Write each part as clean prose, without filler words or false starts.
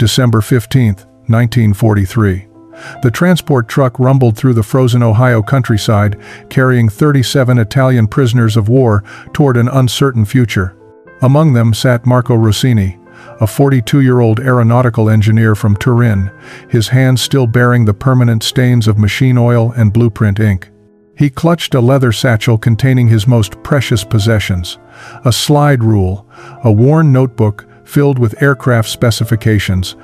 December 15, 1943. The transport truck rumbled through the frozen Ohio countryside, carrying 37 Italian prisoners of war toward an uncertain future. Among them sat Marco Rossini, a 42-year-old aeronautical engineer from Turin, his hands still bearing the permanent stains of machine oil and blueprint ink. He clutched a leather satchel containing his most precious possessions, a slide rule, a worn notebook filled with aircraft specifications,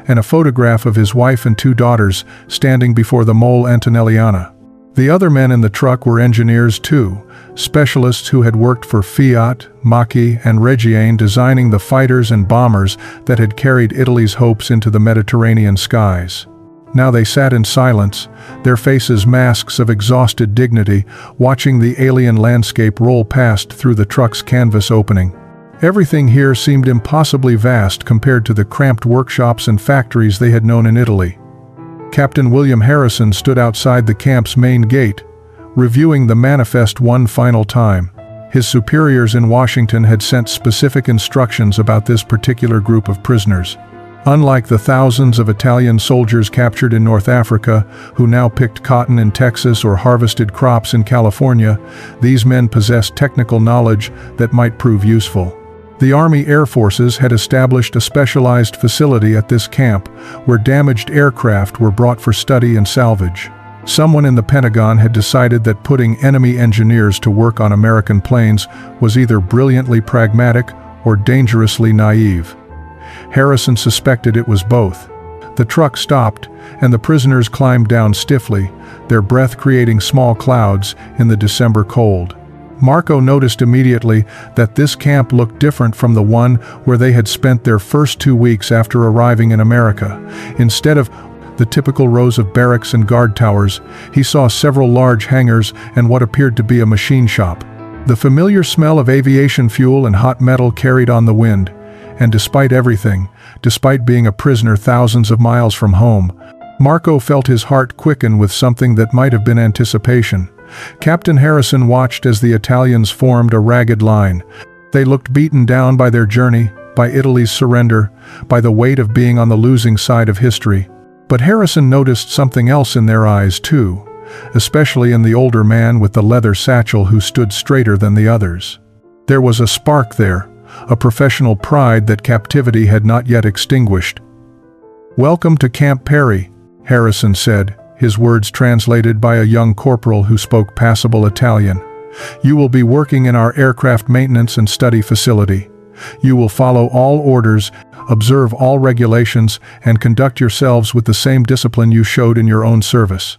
and a photograph of his wife and 2 daughters standing before the Mole Antonelliana. The other men in the truck were engineers too, specialists who had worked for Fiat, Macchi, and Reggiane designing the fighters and bombers that had carried Italy's hopes into the Mediterranean skies. Now they sat in silence, their faces masks of exhausted dignity, watching the alien landscape roll past through the truck's canvas opening. Everything here seemed impossibly vast compared to the cramped workshops and factories they had known in Italy. Captain William Harrison stood outside the camp's main gate, reviewing the manifest one final time. His superiors in Washington had sent specific instructions about this particular group of prisoners. Unlike the thousands of Italian soldiers captured in North Africa, who now picked cotton in Texas or harvested crops in California, these men possessed technical knowledge that might prove useful. The Army Air Forces had established a specialized facility at this camp where damaged aircraft were brought for study and salvage. Someone in the Pentagon had decided that putting enemy engineers to work on American planes was either brilliantly pragmatic or dangerously naive. Harrison suspected it was both. The truck stopped, and the prisoners climbed down stiffly, their breath creating small clouds in the December cold. Marco noticed immediately that this camp looked different from the one where they had spent their first 2 weeks after arriving in America. Instead of the typical rows of barracks and guard towers, he saw several large hangars and what appeared to be a machine shop. The familiar smell of aviation fuel and hot metal carried on the wind, and despite everything, despite being a prisoner thousands of miles from home, Marco felt his heart quicken with something that might have been anticipation. Captain Harrison watched as the Italians formed a ragged line. They looked beaten down by their journey, by Italy's surrender, by the weight of being on the losing side of history. But Harrison noticed something else in their eyes too, especially in the older man with the leather satchel who stood straighter than the others. There was a spark there, a professional pride that captivity had not yet extinguished. "Welcome to Camp Perry," Harrison said, his words translated by a young corporal who spoke passable Italian. "You will be working in our aircraft maintenance and study facility. You will follow all orders, observe all regulations, and conduct yourselves with the same discipline you showed in your own service."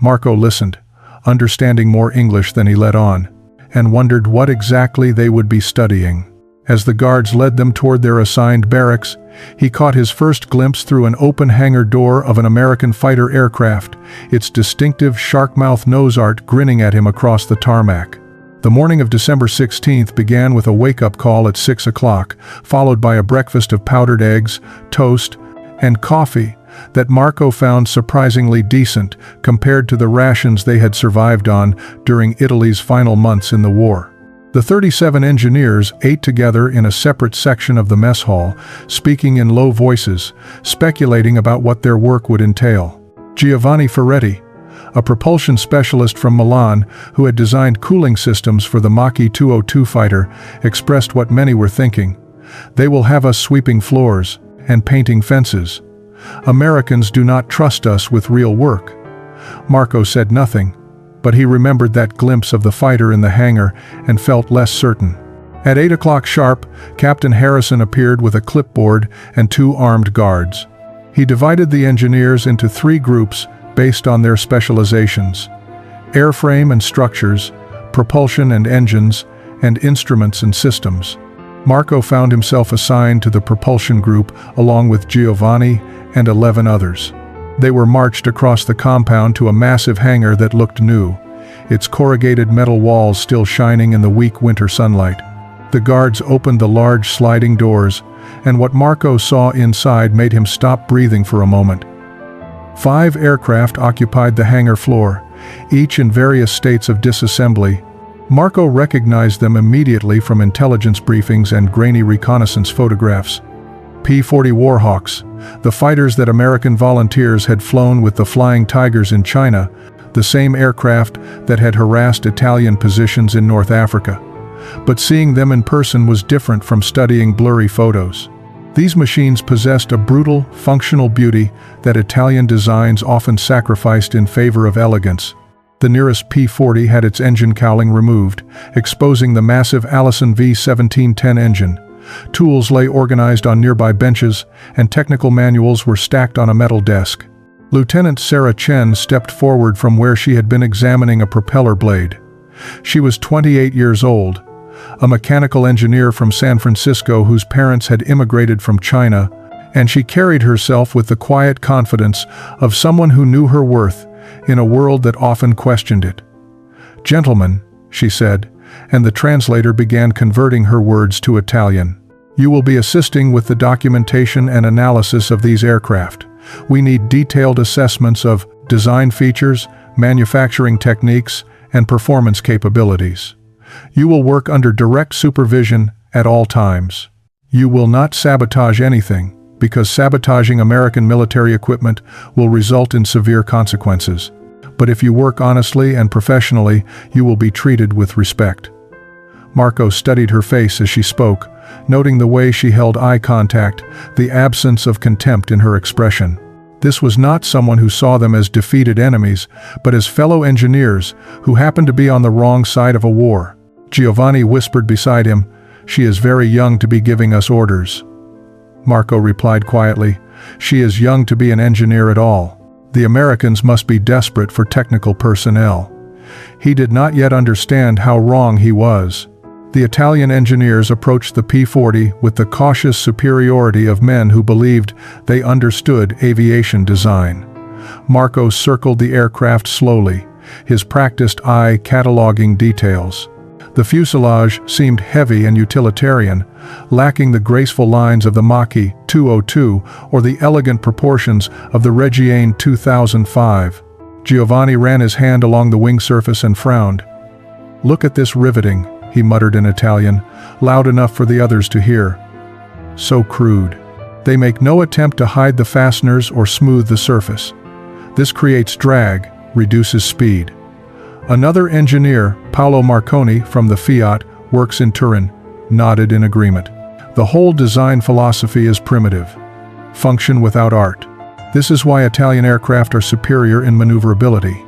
Marco listened, understanding more English than he let on, and wondered what exactly they would be studying. As the guards led them toward their assigned barracks, he caught his first glimpse through an open hangar door of an American fighter aircraft, its distinctive shark-mouth nose art grinning at him across the tarmac. The morning of December 16th began with a wake-up call at 6 o'clock, followed by a breakfast of powdered eggs, toast, and coffee that Marco found surprisingly decent compared to the rations they had survived on during Italy's final months in the war. The 37 engineers ate together in a separate section of the mess hall, speaking in low voices, speculating about what their work would entail. Giovanni Ferretti, a propulsion specialist from Milan who had designed cooling systems for the Macchi 202 fighter, expressed what many were thinking. "They will have us sweeping floors and painting fences. Americans do not trust us with real work." Marco said nothing, but he remembered that glimpse of the fighter in the hangar and felt less certain. At 8 o'clock sharp, Captain Harrison appeared with a clipboard and 2 armed guards. He divided the engineers into 3 groups based on their specializations: airframe and structures, propulsion and engines, and instruments and systems. Marco found himself assigned to the propulsion group along with Giovanni and 11 others. They were marched across the compound to a massive hangar that looked new, its corrugated metal walls still shining in the weak winter sunlight. The guards opened the large sliding doors, and what Marco saw inside made him stop breathing for a moment. 5 aircraft occupied the hangar floor, each in various states of disassembly. Marco recognized them immediately from intelligence briefings and grainy reconnaissance photographs. P-40 Warhawks, the fighters that American volunteers had flown with the Flying Tigers in China, the same aircraft that had harassed Italian positions in North Africa. But seeing them in person was different from studying blurry photos. These machines possessed a brutal, functional beauty that Italian designs often sacrificed in favor of elegance. The nearest P-40 had its engine cowling removed, exposing the massive Allison V1710 engine. Tools lay organized on nearby benches, and technical manuals were stacked on a metal desk. Lieutenant Sarah Chen stepped forward from where she had been examining a propeller blade. She was 28 years old, a mechanical engineer from San Francisco whose parents had immigrated from China, and she carried herself with the quiet confidence of someone who knew her worth in a world that often questioned it. "Gentlemen," she said, and the translator began converting her words to Italian. "You will be assisting with the documentation and analysis of these aircraft. We need detailed assessments of design features, manufacturing techniques, and performance capabilities. You will work under direct supervision at all times. You will not sabotage anything, because sabotaging American military equipment will result in severe consequences. But if you work honestly and professionally, you will be treated with respect." Marco studied her face as she spoke, noting the way she held eye contact, the absence of contempt in her expression. This was not someone who saw them as defeated enemies, but as fellow engineers who happened to be on the wrong side of a war. Giovanni whispered beside him, "She is very young to be giving us orders." Marco replied quietly, "She is young to be an engineer at all. The Americans must be desperate for technical personnel." He did not yet understand how wrong he was. The Italian engineers approached the P-40 with the cautious superiority of men who believed they understood aviation design. Marco circled the aircraft slowly, his practiced eye cataloging details. The fuselage seemed heavy and utilitarian, lacking the graceful lines of the Mach-E 202 or the elegant proportions of the Reggiane 2005. Giovanni ran his hand along the wing surface and frowned. "Look at this riveting," he muttered in Italian, loud enough for the others to hear. "So crude. They make no attempt to hide the fasteners or smooth the surface. This creates drag, reduces speed." Another engineer, Paolo Marconi from the Fiat, works in Turin, nodded in agreement. "The whole design philosophy is primitive. Function without art. This is why Italian aircraft are superior in maneuverability."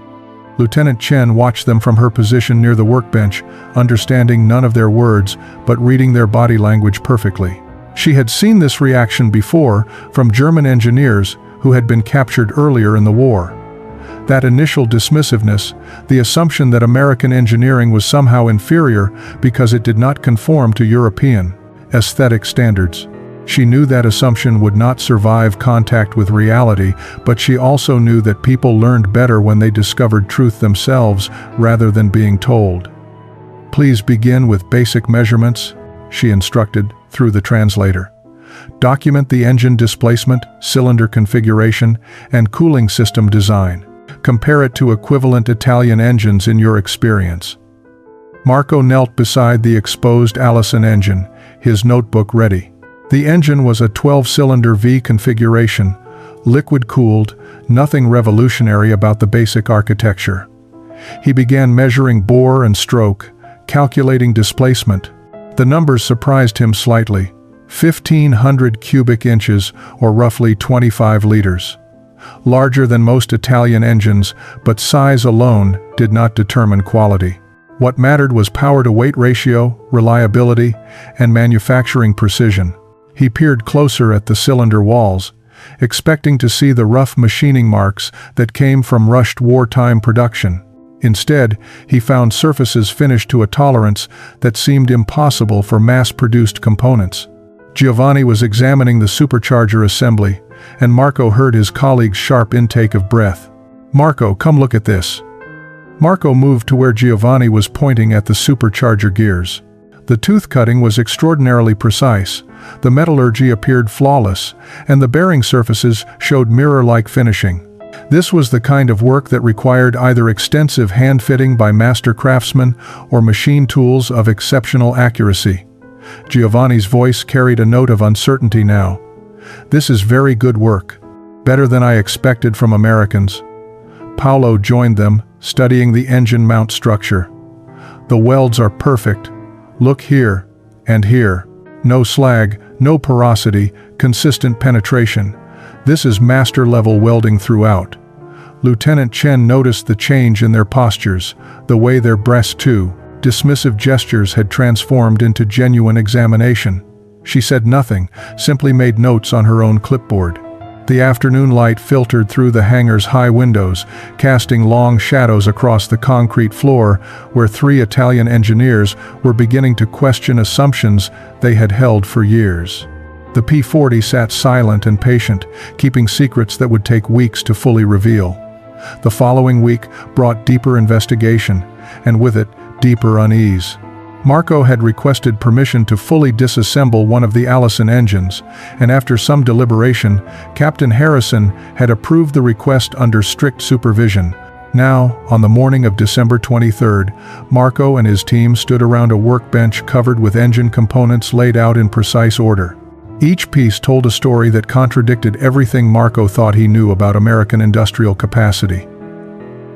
Lieutenant Chen watched them from her position near the workbench, understanding none of their words, but reading their body language perfectly. She had seen this reaction before from German engineers who had been captured earlier in the war. That initial dismissiveness, the assumption that American engineering was somehow inferior because it did not conform to European aesthetic standards. She knew that assumption would not survive contact with reality, but she also knew that people learned better when they discovered truth themselves rather than being told. "Please begin with basic measurements," she instructed through the translator. "Document the engine displacement, cylinder configuration, and cooling system design. Compare it to equivalent Italian engines in your experience." Marco knelt beside the exposed Allison engine, his notebook ready. The engine was a 12-cylinder V configuration, liquid-cooled, nothing revolutionary about the basic architecture. He began measuring bore and stroke, calculating displacement. The numbers surprised him slightly. 1,500 cubic inches, or roughly 25 liters. Larger than most Italian engines, but size alone did not determine quality. What mattered was power-to-weight ratio, reliability, and manufacturing precision. He peered closer at the cylinder walls, expecting to see the rough machining marks that came from rushed wartime production. Instead, he found surfaces finished to a tolerance that seemed impossible for mass-produced components. Giovanni was examining the supercharger assembly, and Marco heard his colleague's sharp intake of breath. "Marco, come look at this." Marco moved to where Giovanni was pointing at the supercharger gears. The tooth cutting was extraordinarily precise, the metallurgy appeared flawless, and the bearing surfaces showed mirror-like finishing. This was the kind of work that required either extensive hand-fitting by master craftsmen or machine tools of exceptional accuracy. Giovanni's voice carried a note of uncertainty now. "This is very good work. Better than I expected from Americans." Paolo joined them, studying the engine mount structure. "The welds are perfect. Look here, and here. No slag, no porosity, consistent penetration. This is master-level welding throughout." Lieutenant Chen noticed the change in their postures, the way their breasts too. Dismissive gestures had transformed into genuine examination. She said nothing, simply made notes on her own clipboard. The afternoon light filtered through the hangar's high windows, casting long shadows across the concrete floor where 3 Italian engineers were beginning to question assumptions they had held for years. The P-40 sat silent and patient, keeping secrets that would take weeks to fully reveal. The following week brought deeper investigation, and with it, deeper unease. Marco had requested permission to fully disassemble one of the Allison engines, and after some deliberation, Captain Harrison had approved the request under strict supervision. Now, on the morning of December 23rd, Marco and his team stood around a workbench covered with engine components laid out in precise order. Each piece told a story that contradicted everything Marco thought he knew about American industrial capacity.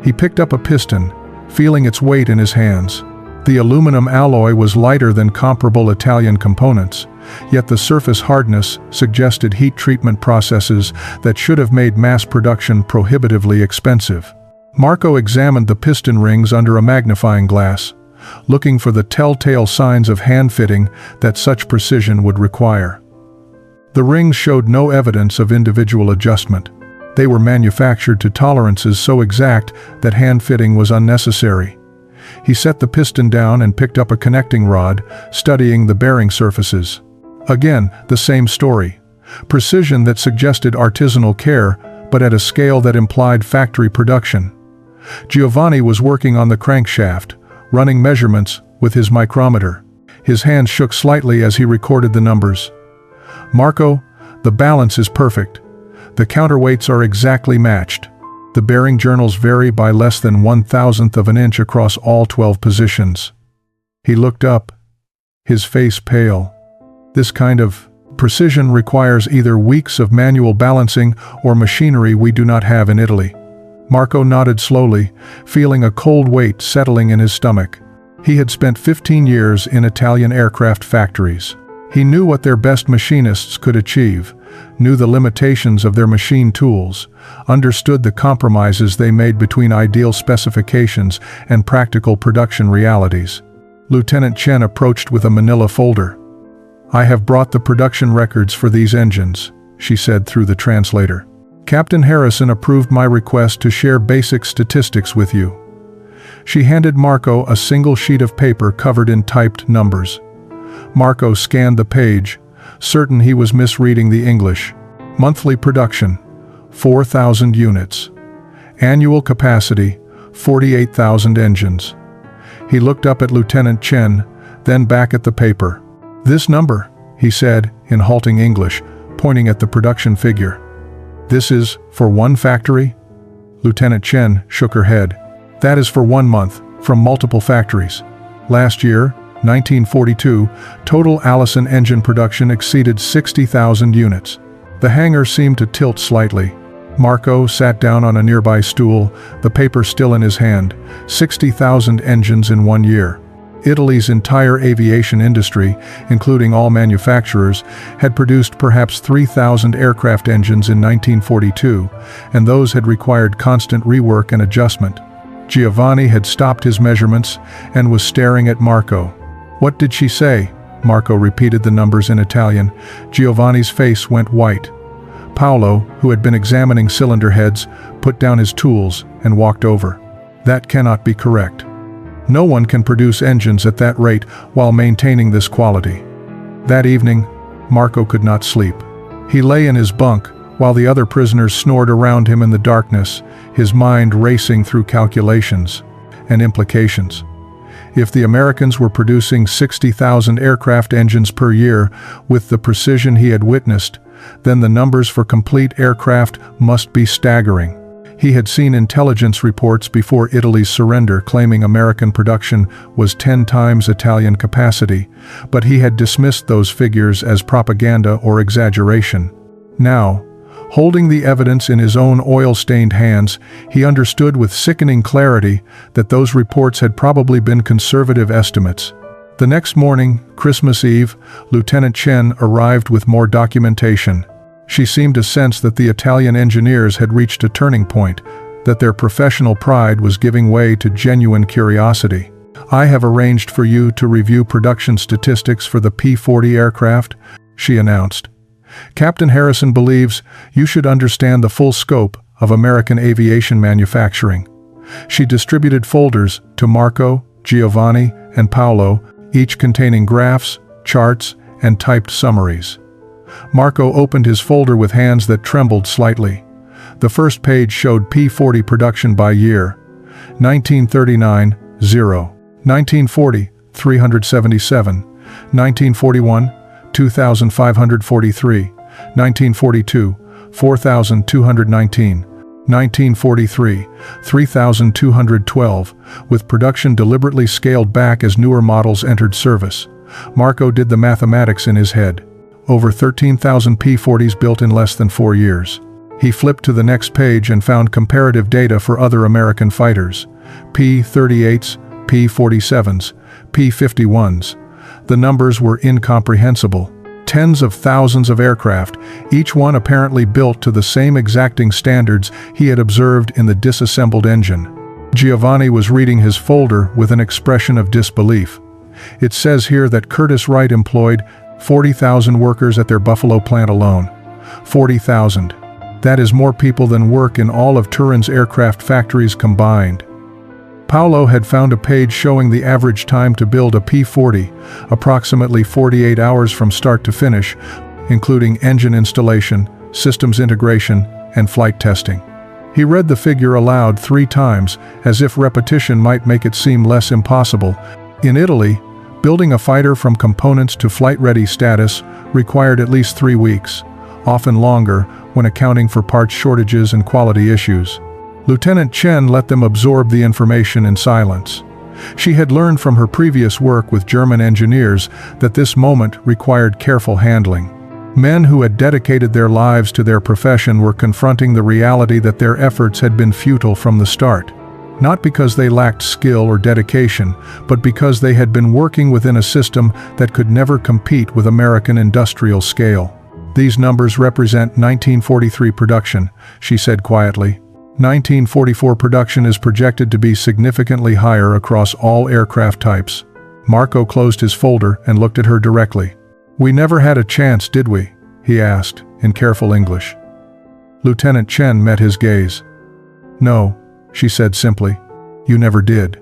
He picked up a piston, feeling its weight in his hands. The aluminum alloy was lighter than comparable Italian components, yet the surface hardness suggested heat treatment processes that should have made mass production prohibitively expensive. Marco examined the piston rings under a magnifying glass, looking for the telltale signs of hand-fitting that such precision would require. The rings showed no evidence of individual adjustment. They were manufactured to tolerances so exact that hand-fitting was unnecessary. He set the piston down and picked up a connecting rod, studying the bearing surfaces. Again, the same story. Precision that suggested artisanal care, but at a scale that implied factory production. Giovanni was working on the crankshaft, running measurements with his micrometer. His hand shook slightly as he recorded the numbers. "Marco, the balance is perfect. The counterweights are exactly matched. The bearing journals vary by less than 1/1000th of an inch across all 12 positions." He looked up, his face pale. "This kind of precision requires either weeks of manual balancing or machinery we do not have in Italy." Marco nodded slowly, feeling a cold weight settling in his stomach. He had spent 15 years in Italian aircraft factories. He knew what their best machinists could achieve, knew the limitations of their machine tools, understood the compromises they made between ideal specifications and practical production realities. Lieutenant Chen approached with a manila folder. "I have brought the production records for these engines," she said through the translator. "Captain Harrison approved my request to share basic statistics with you." She handed Marco a single sheet of paper covered in typed numbers. Marco scanned the page, certain he was misreading the English. Monthly production, 4,000 units. Annual capacity, 48,000 engines. He looked up at Lieutenant Chen, then back at the paper. "This number," he said, in halting English, pointing at the production figure. "This is for one factory?" Lieutenant Chen shook her head. "That is for 1 month, from multiple factories. Last year, 1942, total Allison engine production exceeded 60,000 units." The hangar seemed to tilt slightly. Marco sat down on a nearby stool, the paper still in his hand. 60,000 engines in 1 year. Italy's entire aviation industry, including all manufacturers, had produced perhaps 3,000 aircraft engines in 1942, and those had required constant rework and adjustment. Giovanni had stopped his measurements and was staring at Marco. "What did she say?" Marco repeated the numbers in Italian. Giovanni's face went white. Paolo, who had been examining cylinder heads, put down his tools and walked over. "That cannot be correct. No one can produce engines at that rate while maintaining this quality." That evening, Marco could not sleep. He lay in his bunk while the other prisoners snored around him in the darkness, his mind racing through calculations and implications. If the Americans were producing 60,000 aircraft engines per year with the precision he had witnessed, then the numbers for complete aircraft must be staggering. He had seen intelligence reports before Italy's surrender claiming American production was 10 times Italian capacity, but he had dismissed those figures as propaganda or exaggeration. Now, holding the evidence in his own oil-stained hands, he understood with sickening clarity that those reports had probably been conservative estimates. The next morning, Christmas Eve, Lieutenant Chen arrived with more documentation. She seemed to sense that the Italian engineers had reached a turning point, that their professional pride was giving way to genuine curiosity. "I have arranged for you to review production statistics for the P-40 aircraft," she announced. "Captain Harrison believes you should understand the full scope of American aviation manufacturing." She distributed folders to Marco, Giovanni, and Paolo, each containing graphs, charts, and typed summaries. Marco opened his folder with hands that trembled slightly. The first page showed P-40 production by year. 1939, 0. 1940, 377. 1941, 2,543. 1942, 4,219. 1943, 3,212, with production deliberately scaled back as newer models entered service. Marco did the mathematics in his head. Over 13,000 P-40s built in less than 4 years. He flipped to the next page and found comparative data for other American fighters. P-38s, P-47s, P-51s. The numbers were incomprehensible. Tens of thousands of aircraft, each one apparently built to the same exacting standards he had observed in the disassembled engine. Giovanni was reading his folder with an expression of disbelief. "It says here that Curtiss Wright employed 40,000 workers at their Buffalo plant alone. 40,000. That is more people than work in all of Turin's aircraft factories combined." Paolo had found a page showing the average time to build a P-40, approximately 48 hours from start to finish, including engine installation, systems integration, and flight testing. He read the figure aloud 3 times, as if repetition might make it seem less impossible. In Italy, building a fighter from components to flight-ready status required at least 3 weeks, often longer when accounting for parts shortages and quality issues. Lieutenant Chen let them absorb the information in silence. She had learned from her previous work with German engineers that this moment required careful handling. Men who had dedicated their lives to their profession were confronting the reality that their efforts had been futile from the start. Not because they lacked skill or dedication, but because they had been working within a system that could never compete with American industrial scale. "These numbers represent 1943 production," she said quietly. 1944 production is projected to be significantly higher across all aircraft types. Marco closed his folder and looked at her directly. "We never had a chance, did we?" he asked, in careful English. Lieutenant Chen met his gaze. "No," she said simply. "You never did."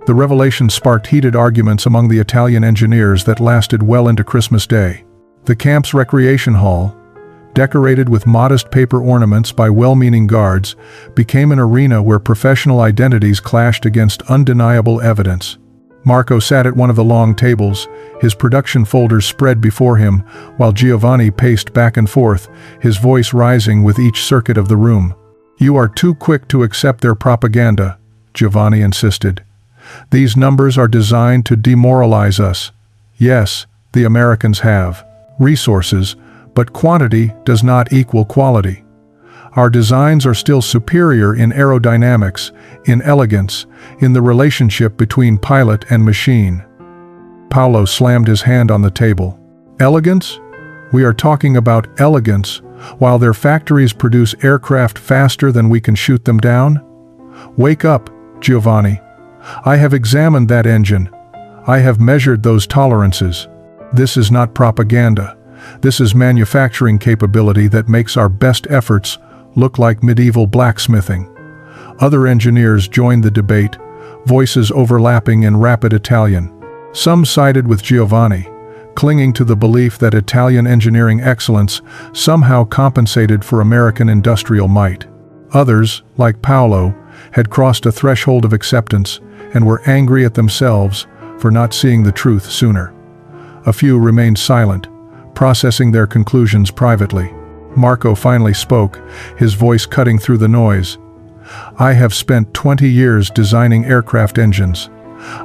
The revelation sparked heated arguments among the Italian engineers that lasted well into Christmas Day. The camp's recreation hall, decorated with modest paper ornaments by well-meaning guards, became an arena where professional identities clashed against undeniable evidence. Marco sat at one of the long tables, his production folders spread before him, while Giovanni paced back and forth, his voice rising with each circuit of the room. "You are too quick to accept their propaganda," Giovanni insisted. "These numbers are designed to demoralize us. Yes, the Americans have resources, but quantity does not equal quality. Our designs are still superior in aerodynamics, in elegance, in the relationship between pilot and machine." Paolo slammed his hand on the table. "Elegance? We are talking about elegance, while their factories produce aircraft faster than we can shoot them down? Wake up, Giovanni. I have examined that engine. I have measured those tolerances. This is not propaganda. This is manufacturing capability that makes our best efforts look like medieval blacksmithing." Other engineers joined the debate, voices overlapping in rapid Italian. Some sided with Giovanni, clinging to the belief that Italian engineering excellence somehow compensated for American industrial might. Others, like Paolo, had crossed a threshold of acceptance and were angry at themselves for not seeing the truth sooner. A few remained silent, processing their conclusions privately. Marco finally spoke, his voice cutting through the noise. "I have spent 20 years designing aircraft engines.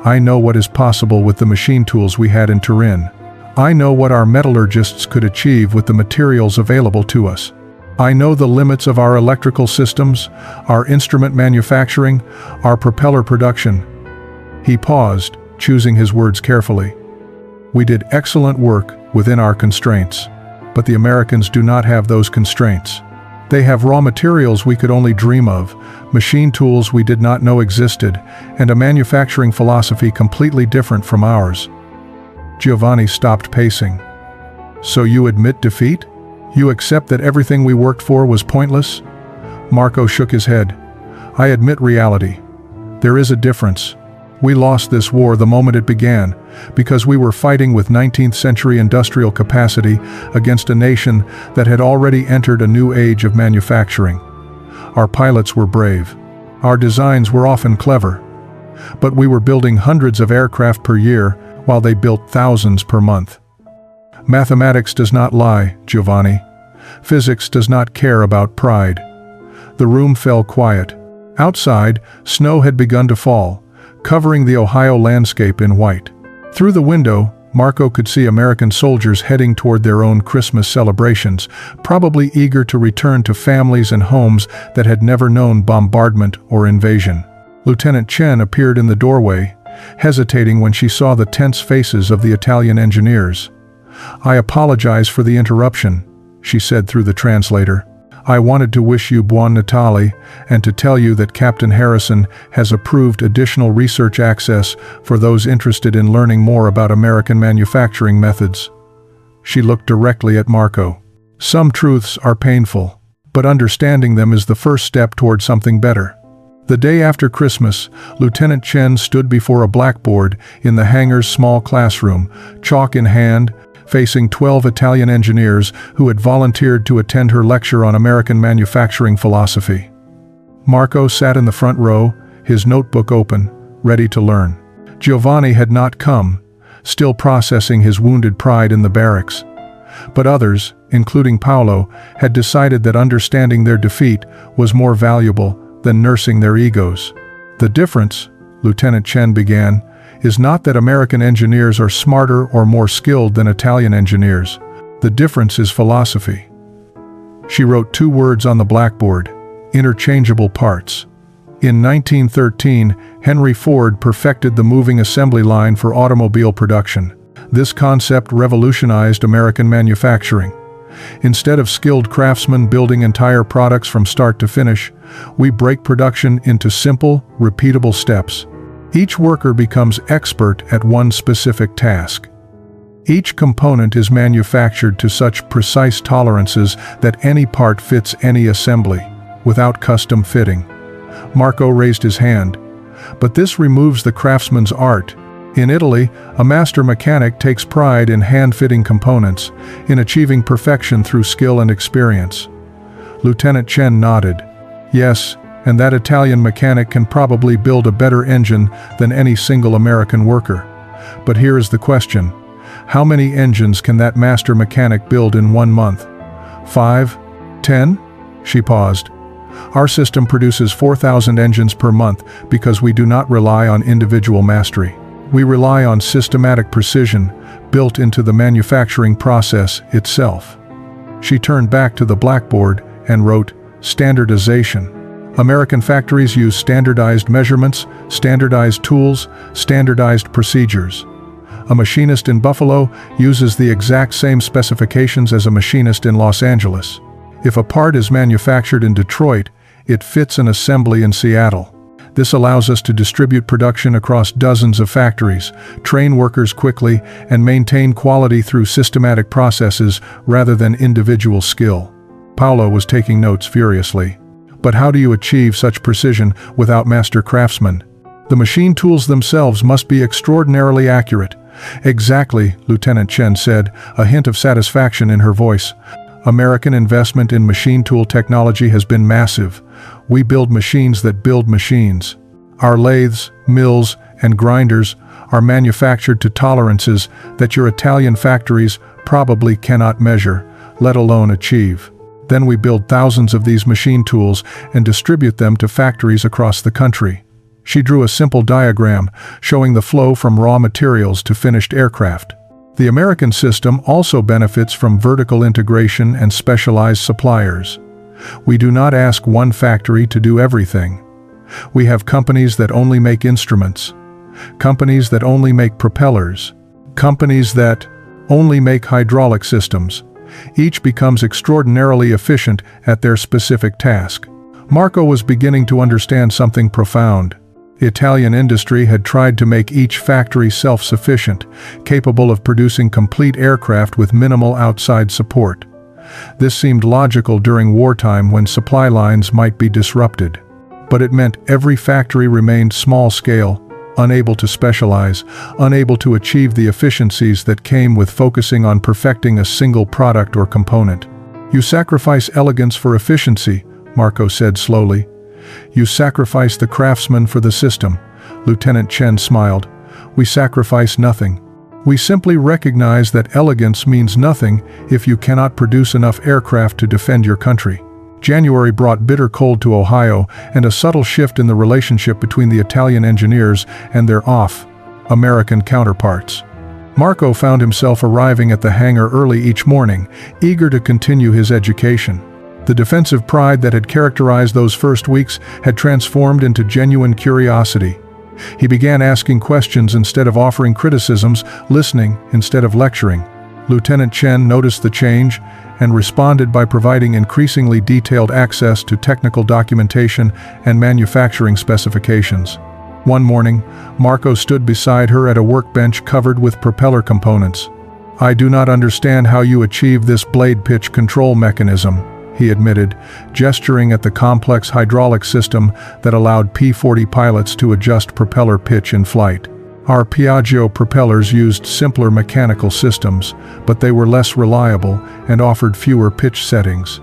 I know what is possible with the machine tools we had in Turin. I know what our metallurgists could achieve with the materials available to us. I know the limits of our electrical systems, our instrument manufacturing, our propeller production." He paused, choosing his words carefully. "We did excellent work within our constraints, but the Americans do not have those constraints. They have raw materials we could only dream of, machine tools we did not know existed, and a manufacturing philosophy completely different from ours." Giovanni stopped pacing. "So you admit defeat? You accept that everything we worked for was pointless?" Marco shook his head. "I admit reality. There is a difference. We lost this war the moment it began, because we were fighting with 19th century industrial capacity against a nation that had already entered a new age of manufacturing. Our pilots were brave. Our designs were often clever. But we were building hundreds of aircraft per year while they built thousands per month. Mathematics does not lie, Giovanni. Physics does not care about pride." The room fell quiet. Outside, snow had begun to fall, covering the Ohio landscape in white. Through the window, Marco could see American soldiers heading toward their own Christmas celebrations, probably eager to return to families and homes that had never known bombardment or invasion. Lieutenant Chen appeared in the doorway, hesitating when she saw the tense faces of the Italian engineers. "I apologize for the interruption," she said through the translator. "I wanted to wish you Buon Natale and to tell you that Captain Harrison has approved additional research access for those interested in learning more about American manufacturing methods." She looked directly at Marco. "Some truths are painful, but understanding them is the first step toward something better." The day after Christmas, Lieutenant Chen stood before a blackboard in the hangar's small classroom, chalk in hand, facing 12 Italian engineers who had volunteered to attend her lecture on American manufacturing philosophy. Marco sat in the front row, his notebook open, ready to learn. Giovanni had not come, still processing his wounded pride in the barracks. But others, including Paolo, had decided that understanding their defeat was more valuable than nursing their egos. "The difference," Lieutenant Chen began, "is not that American engineers are smarter or more skilled than Italian engineers. The difference is philosophy." She wrote 2 words on the blackboard: interchangeable parts. In 1913, Henry Ford perfected the moving assembly line for automobile production. This concept revolutionized American manufacturing. Instead of skilled craftsmen building entire products from start to finish, we break production into simple, repeatable steps. Each worker becomes expert at one specific task. Each component is manufactured to such precise tolerances that any part fits any assembly, without custom fitting. Marco raised his hand. "But this removes the craftsman's art. In Italy, a master mechanic takes pride in hand-fitting components, in achieving perfection through skill and experience." Lieutenant Chen nodded. "Yes, and that Italian mechanic can probably build a better engine than any single American worker. But here is the question. How many engines can that master mechanic build in 1 month? 5? 10? She paused. "Our system produces 4,000 engines per month because we do not rely on individual mastery. We rely on systematic precision built into the manufacturing process itself." She turned back to the blackboard and wrote, "Standardization. American factories use standardized measurements, standardized tools, standardized procedures. A machinist in Buffalo uses the exact same specifications as a machinist in Los Angeles. If a part is manufactured in Detroit, it fits an assembly in Seattle. This allows us to distribute production across dozens of factories, train workers quickly, and maintain quality through systematic processes rather than individual skill." Paolo was taking notes furiously. "But how do you achieve such precision without master craftsmen? The machine tools themselves must be extraordinarily accurate." "Exactly," Lieutenant Chen said, a hint of satisfaction in her voice. "American investment in machine tool technology has been massive. We build machines that build machines. Our lathes, mills, and grinders are manufactured to tolerances that your Italian factories probably cannot measure, let alone achieve. Then we build thousands of these machine tools and distribute them to factories across the country." She drew a simple diagram showing the flow from raw materials to finished aircraft. The American system also benefits from vertical integration and specialized suppliers. We do not ask one factory to do everything. We have companies that only make instruments, companies that only make propellers, companies that only make hydraulic systems. Each becomes extraordinarily efficient at their specific task. Marco was beginning to understand something profound. The Italian industry had tried to make each factory self-sufficient, capable of producing complete aircraft with minimal outside support. This seemed logical during wartime when supply lines might be disrupted. But it meant every factory remained small-scale, unable to specialize, unable to achieve the efficiencies that came with focusing on perfecting a single product or component. "You sacrifice elegance for efficiency," Marco said slowly. "You sacrifice the craftsman for the system." Lieutenant Chen smiled. "We sacrifice nothing. We simply recognize that elegance means nothing if you cannot produce enough aircraft to defend your country." January brought bitter cold to Ohio and a subtle shift in the relationship between the Italian engineers and their American counterparts. Marco found himself arriving at the hangar early each morning, eager to continue his education. The defensive pride that had characterized those first weeks had transformed into genuine curiosity. He began asking questions instead of offering criticisms, listening instead of lecturing. Lieutenant Chen noticed the change and responded by providing increasingly detailed access to technical documentation and manufacturing specifications. One morning, Marco stood beside her at a workbench covered with propeller components. "I do not understand how you achieve this blade pitch control mechanism," he admitted, gesturing at the complex hydraulic system that allowed P-40 pilots to adjust propeller pitch in flight. "Our Piaggio propellers used simpler mechanical systems, but they were less reliable and offered fewer pitch settings."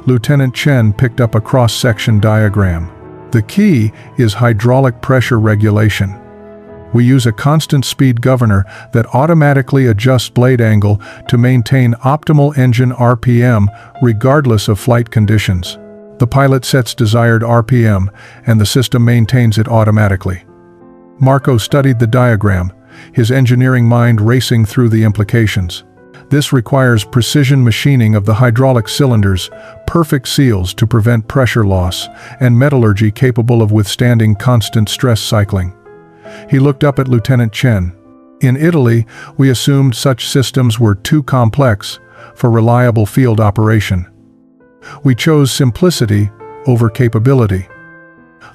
Lieutenant Chen picked up a cross-section diagram. "The key is hydraulic pressure regulation. We use a constant speed governor that automatically adjusts blade angle to maintain optimal engine RPM regardless of flight conditions. The pilot sets desired RPM, and the system maintains it automatically." Marco studied the diagram, his engineering mind racing through the implications. This requires precision machining of the hydraulic cylinders, perfect seals to prevent pressure loss, and metallurgy capable of withstanding constant stress cycling. He looked up at Lieutenant Chen. "In Italy, we assumed such systems were too complex for reliable field operation. We chose simplicity over capability."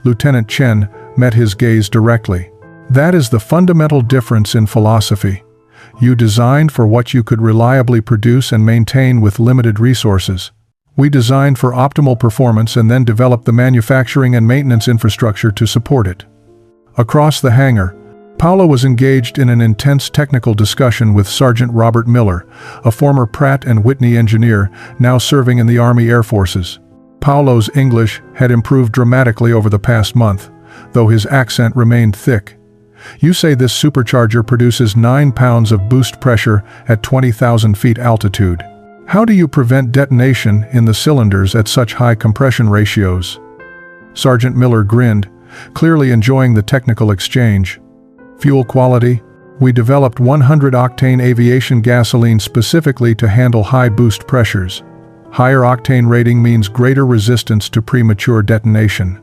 Lieutenant Chen met his gaze directly. "That is the fundamental difference in philosophy. You designed for what you could reliably produce and maintain with limited resources. We designed for optimal performance and then developed the manufacturing and maintenance infrastructure to support it." Across the hangar, Paolo was engaged in an intense technical discussion with Sergeant Robert Miller, a former Pratt & Whitney engineer now serving in the Army Air Forces. Paolo's English had improved dramatically over the past month, though his accent remained thick. "You say this supercharger produces 9 pounds of boost pressure at 20,000 feet altitude. How do you prevent detonation in the cylinders at such high compression ratios?" Sergeant Miller grinned, clearly enjoying the technical exchange. "Fuel quality? We developed 100-octane aviation gasoline specifically to handle high boost pressures. Higher octane rating means greater resistance to premature detonation."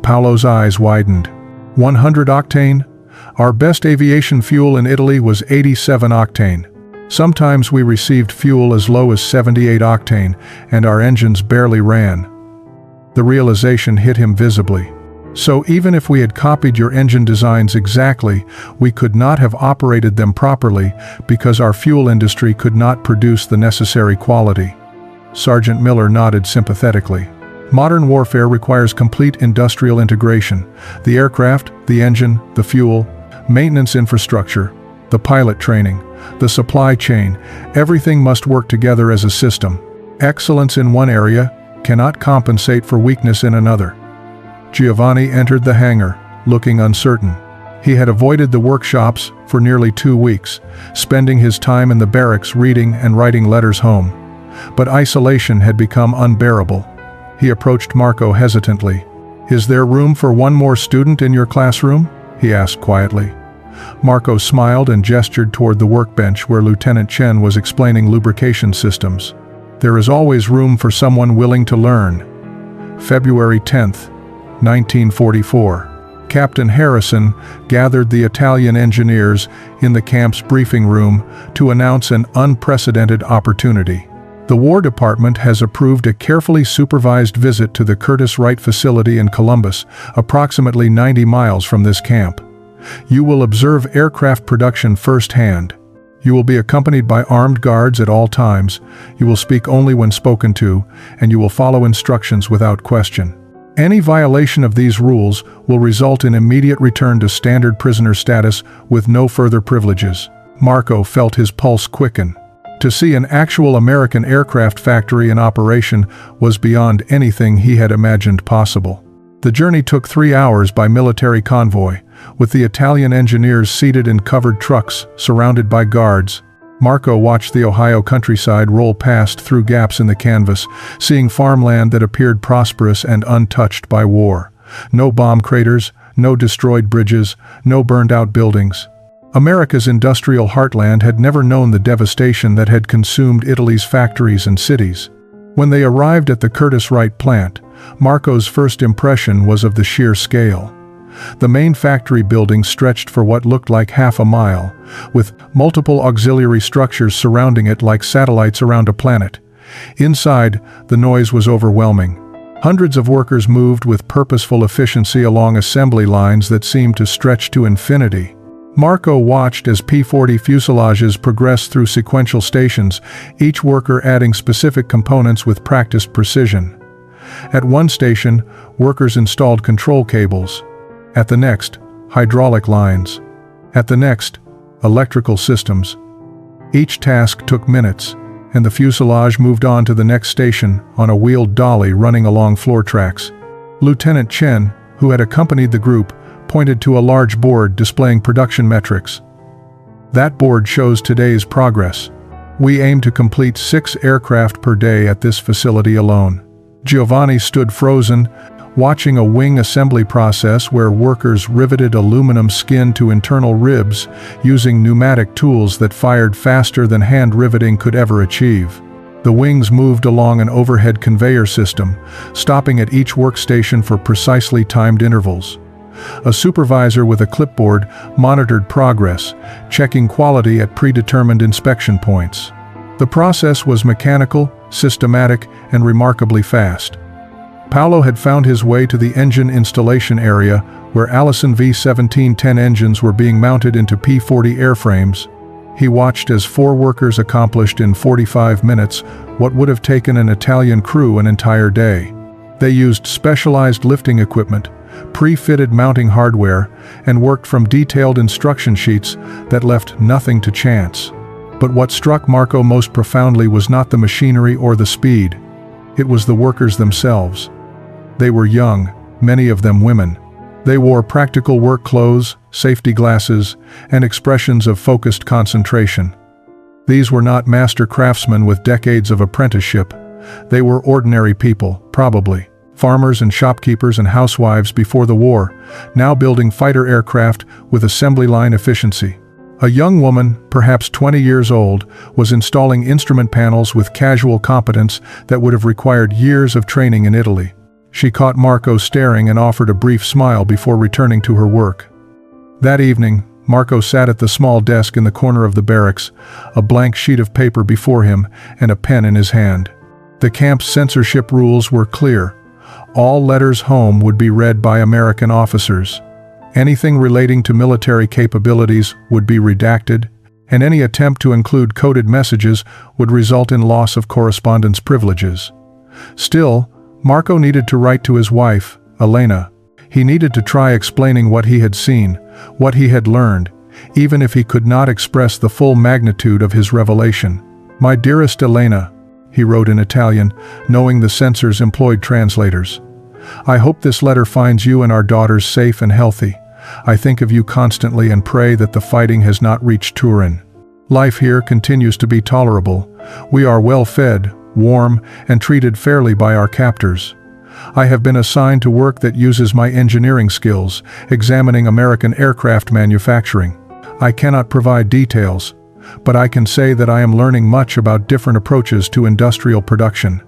Paolo's eyes widened. 100 octane? Our best aviation fuel in Italy was 87 octane. Sometimes we received fuel as low as 78 octane, and our engines barely ran. The realization hit him visibly. "So even if we had copied your engine designs exactly, we could not have operated them properly because our fuel industry could not produce the necessary quality." Sergeant Miller nodded sympathetically. "Modern warfare requires complete industrial integration. The aircraft, the engine, the fuel, maintenance infrastructure, the pilot training, the supply chain, everything must work together as a system. Excellence in one area cannot compensate for weakness in another." Giovanni entered the hangar, looking uncertain. He had avoided the workshops for nearly 2 weeks, spending his time in the barracks reading and writing letters home. But isolation had become unbearable. He approached Marco hesitantly. "Is there room for one more student in your classroom?" he asked quietly. Marco smiled and gestured toward the workbench where Lieutenant Chen was explaining lubrication systems. There is always room for someone willing to learn. February 10, 1944. Captain Harrison gathered the Italian engineers in the camp's briefing room to announce an unprecedented opportunity. The War Department has approved a carefully supervised visit to the Curtiss-Wright facility in Columbus, approximately 90 miles from this camp. You will observe aircraft production firsthand. You will be accompanied by armed guards at all times. You will speak only when spoken to, and you will follow instructions without question. Any violation of these rules will result in immediate return to standard prisoner status with no further privileges. Marco felt his pulse quicken. To see an actual American aircraft factory in operation was beyond anything he had imagined possible. The journey took 3 hours by military convoy, with the Italian engineers seated in covered trucks, surrounded by guards. Marco watched the Ohio countryside roll past through gaps in the canvas, seeing farmland that appeared prosperous and untouched by war. No bomb craters, no destroyed bridges, no burned-out buildings. America's industrial heartland had never known the devastation that had consumed Italy's factories and cities. When they arrived at the Curtiss-Wright plant, Marco's first impression was of the sheer scale. The main factory building stretched for what looked like half a mile, with multiple auxiliary structures surrounding it like satellites around a planet. Inside, the noise was overwhelming. Hundreds of workers moved with purposeful efficiency along assembly lines that seemed to stretch to infinity. Marco watched as P-40 fuselages progressed through sequential stations, each worker adding specific components with practiced precision. At one station, workers installed control cables. At the next, hydraulic lines. At the next, electrical systems. Each task took minutes, and the fuselage moved on to the next station on a wheeled dolly running along floor tracks. Lieutenant Chen, who had accompanied the group, pointed to a large board displaying production metrics. That board shows today's progress. We aim to complete 6 aircraft per day at this facility alone. Giovanni stood frozen, watching a wing assembly process where workers riveted aluminum skin to internal ribs using pneumatic tools that fired faster than hand riveting could ever achieve. The wings moved along an overhead conveyor system, stopping at each workstation for precisely timed intervals. A supervisor with a clipboard monitored progress, checking quality at predetermined inspection points. The process was mechanical, systematic, and remarkably fast. Paolo had found his way to the engine installation area where Allison V1710 engines were being mounted into P-40 airframes. He watched as 4 workers accomplished in 45 minutes what would have taken an Italian crew an entire day. They used specialized lifting equipment, pre-fitted mounting hardware, and worked from detailed instruction sheets that left nothing to chance. But what struck Marco most profoundly was not the machinery or the speed. It was the workers themselves. They were young, many of them women. They wore practical work clothes, safety glasses, and expressions of focused concentration. These were not master craftsmen with decades of apprenticeship. They were ordinary people, probably farmers and shopkeepers and housewives before the war, now building fighter aircraft with assembly line efficiency. A young woman, perhaps 20 years old, was installing instrument panels with casual competence that would have required years of training in Italy. She caught Marco staring and offered a brief smile before returning to her work. That evening, Marco sat at the small desk in the corner of the barracks, a blank sheet of paper before him and a pen in his hand. The camp's censorship rules were clear. All letters home would be read by American officers. Anything relating to military capabilities would be redacted, and any attempt to include coded messages would result in loss of correspondence privileges. Still, Marco needed to write to his wife, Elena. He needed to try explaining what he had seen, what he had learned, even if he could not express the full magnitude of his revelation. "My dearest Elena," he wrote in Italian, knowing the censors employed translators. "I hope this letter finds you and our daughters safe and healthy. I think of you constantly and pray that the fighting has not reached Turin. Life here continues to be tolerable. We are well fed, warm, and treated fairly by our captors. I have been assigned to work that uses my engineering skills, examining American aircraft manufacturing. I cannot provide details, but I can say that I am learning much about different approaches to industrial production."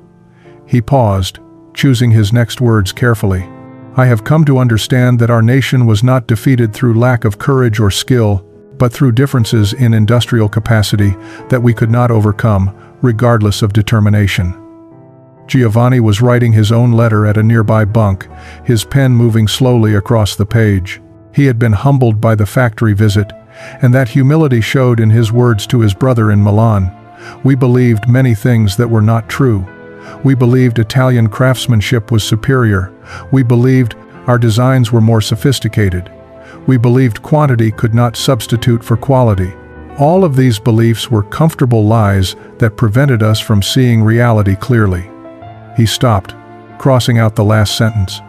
He paused, choosing his next words carefully. "I have come to understand that our nation was not defeated through lack of courage or skill, but through differences in industrial capacity that we could not overcome, regardless of determination." Giovanni was writing his own letter at a nearby bunk, his pen moving slowly across the page. He had been humbled by the factory visit, and that humility showed in his words to his brother in Milan. "We believed many things that were not true. We believed Italian craftsmanship was superior. We believed our designs were more sophisticated. We believed quantity could not substitute for quality. All of these beliefs were comfortable lies that prevented us from seeing reality clearly." He stopped, crossing out the last sentence.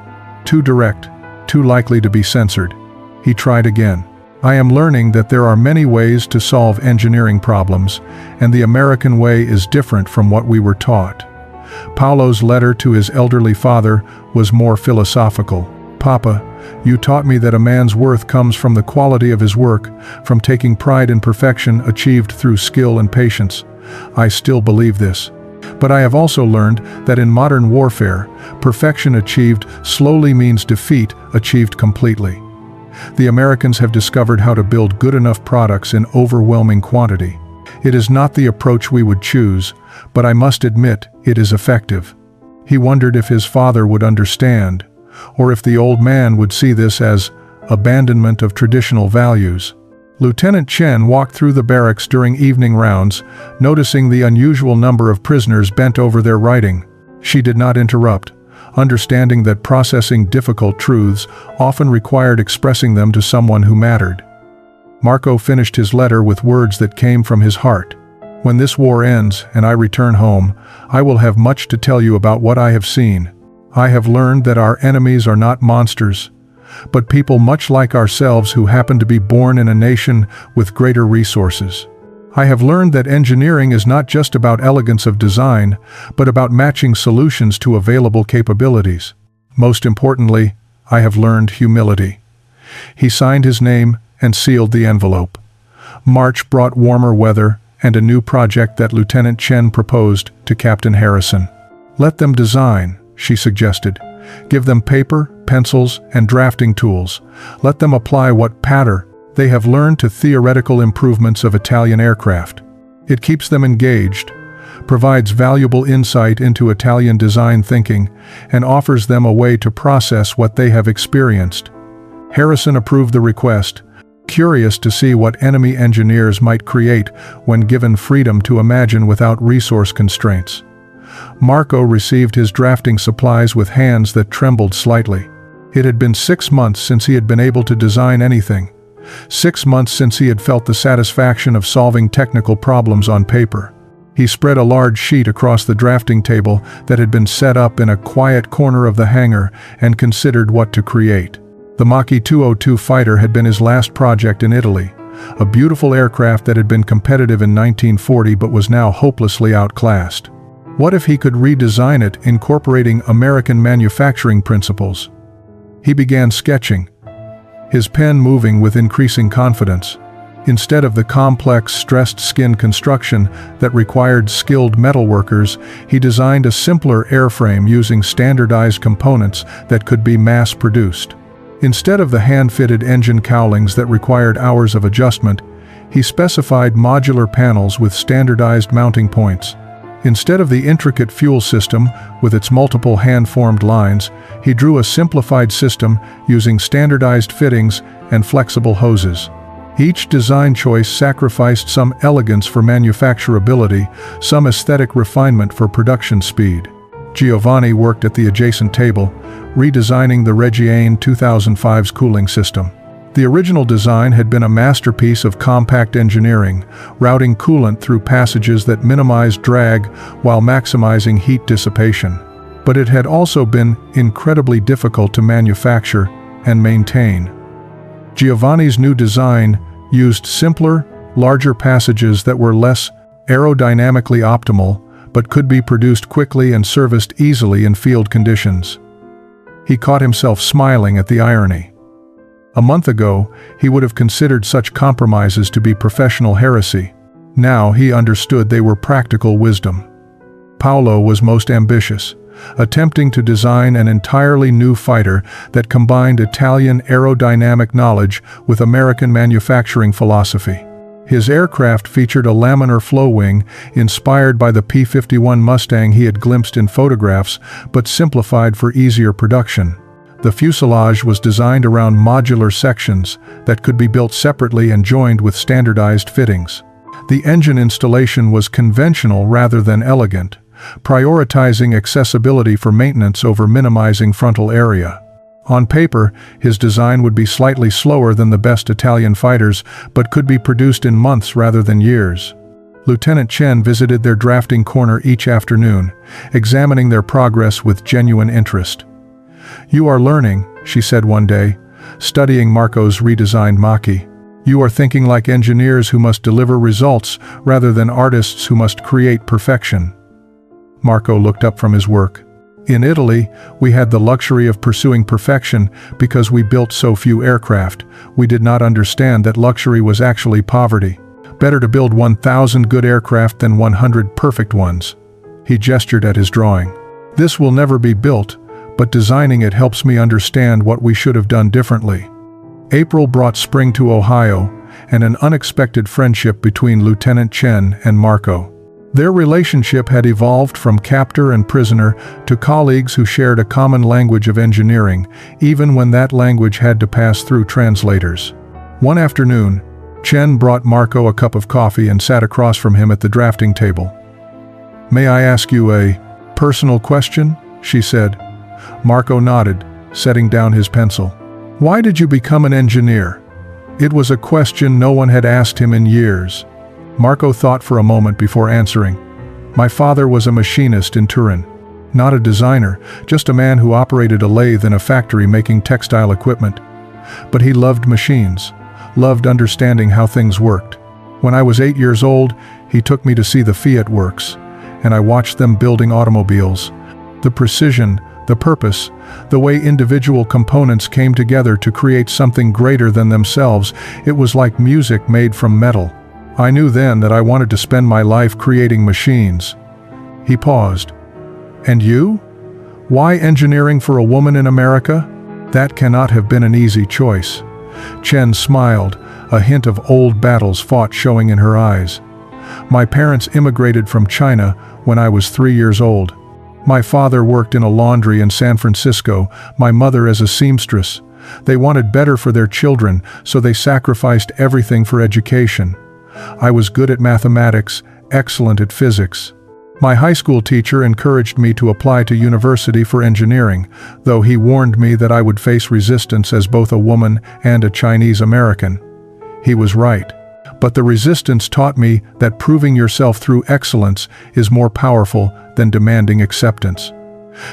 Too direct, too likely to be censored. He tried again. "I am learning that there are many ways to solve engineering problems, and the American way is different from what we were taught." Paolo's letter to his elderly father was more philosophical. "Papa, you taught me that a man's worth comes from the quality of his work, from taking pride in perfection achieved through skill and patience. I still believe this. But I have also learned that in modern warfare, perfection achieved slowly means defeat achieved completely. The Americans have discovered how to build good enough products in overwhelming quantity. It is not the approach we would choose, but I must admit it is effective." He wondered if his father would understand, or if the old man would see this as abandonment of traditional values. Lieutenant Chen walked through the barracks during evening rounds, noticing the unusual number of prisoners bent over their writing. She did not interrupt, understanding that processing difficult truths often required expressing them to someone who mattered. Marco finished his letter with words that came from his heart. "When this war ends and I return home, I will have much to tell you about what I have seen. I have learned that our enemies are not monsters, but people much like ourselves who happen to be born in a nation with greater resources. I have learned that engineering is not just about elegance of design, but about matching solutions to available capabilities. Most importantly, I have learned humility." He signed his name and sealed the envelope. March brought warmer weather and a new project that Lieutenant Chen proposed to Captain Harrison. "Let them design," she suggested. "Give them paper, pencils, and drafting tools. Let them apply what pattern they have learned to theoretical improvements of Italian aircraft. It keeps them engaged, provides valuable insight into Italian design thinking, and offers them a way to process what they have experienced." Harrison approved the request, curious to see what enemy engineers might create when given freedom to imagine without resource constraints. Marco received his drafting supplies with hands that trembled slightly. It had been 6 months since he had been able to design anything. 6 months since he had felt the satisfaction of solving technical problems on paper. He spread a large sheet across the drafting table that had been set up in a quiet corner of the hangar and considered what to create. The Mach 202 fighter had been his last project in Italy, a beautiful aircraft that had been competitive in 1940 but was now hopelessly outclassed. What if he could redesign it, incorporating American manufacturing principles? He began sketching, his pen moving with increasing confidence. Instead of the complex, stressed skin construction that required skilled metalworkers, he designed a simpler airframe using standardized components that could be mass-produced. Instead of the hand-fitted engine cowlings that required hours of adjustment, he specified modular panels with standardized mounting points. Instead of the intricate fuel system with its multiple hand-formed lines, he drew a simplified system using standardized fittings and flexible hoses. Each design choice sacrificed some elegance for manufacturability, some aesthetic refinement for production speed. Giovanni worked at the adjacent table, redesigning the Reggiane 2005's cooling system. The original design had been a masterpiece of compact engineering, routing coolant through passages that minimized drag while maximizing heat dissipation. But it had also been incredibly difficult to manufacture and maintain. Giovanni's new design used simpler, larger passages that were less aerodynamically optimal, but could be produced quickly and serviced easily in field conditions. He caught himself smiling at the irony. A month ago, he would have considered such compromises to be professional heresy. Now he understood they were practical wisdom. Paolo was most ambitious, attempting to design an entirely new fighter that combined Italian aerodynamic knowledge with American manufacturing philosophy. His aircraft featured a laminar flow wing inspired by the P-51 Mustang he had glimpsed in photographs, but simplified for easier production. The fuselage was designed around modular sections that could be built separately and joined with standardized fittings. The engine installation was conventional rather than elegant, prioritizing accessibility for maintenance over minimizing frontal area. On paper, his design would be slightly slower than the best Italian fighters, but could be produced in months rather than years. Lieutenant Chen visited their drafting corner each afternoon, examining their progress with genuine interest. "You are learning," she said one day, studying Marco's redesigned Mach-E. "You are thinking like engineers who must deliver results rather than artists who must create perfection." Marco looked up from his work. "In Italy, we had the luxury of pursuing perfection because we built so few aircraft. We did not understand that luxury was actually poverty. Better to build 1,000 good aircraft than 100 perfect ones." He gestured at his drawing. "This will never be built, but designing it helps me understand what we should have done differently." April brought spring to Ohio, and an unexpected friendship between Lieutenant Chen and Marco. Their relationship had evolved from captor and prisoner to colleagues who shared a common language of engineering, even when that language had to pass through translators. One afternoon, Chen brought Marco a cup of coffee and sat across from him at the drafting table. "May I ask you a personal question?" she said. Marco nodded, setting down his pencil. "Why did you become an engineer?" It was a question no one had asked him in years. Marco thought for a moment before answering. "My father was a machinist in Turin. Not a designer, just a man who operated a lathe in a factory making textile equipment. But he loved machines, loved understanding how things worked. When I was 8 years old, he took me to see the Fiat works, and I watched them building automobiles. The precision, the purpose, the way individual components came together to create something greater than themselves, it was like music made from metal. I knew then that I wanted to spend my life creating machines." He paused. "And you? Why engineering for a woman in America? That cannot have been an easy choice." Chen smiled, a hint of old battles fought showing in her eyes. "My parents immigrated from China when I was 3 years old. My father worked in a laundry in San Francisco, my mother as a seamstress. They wanted better for their children, so they sacrificed everything for education. I was good at mathematics, excellent at physics. My high school teacher encouraged me to apply to university for engineering, though he warned me that I would face resistance as both a woman and a Chinese American. He was right. But the resistance taught me that proving yourself through excellence is more powerful than demanding acceptance."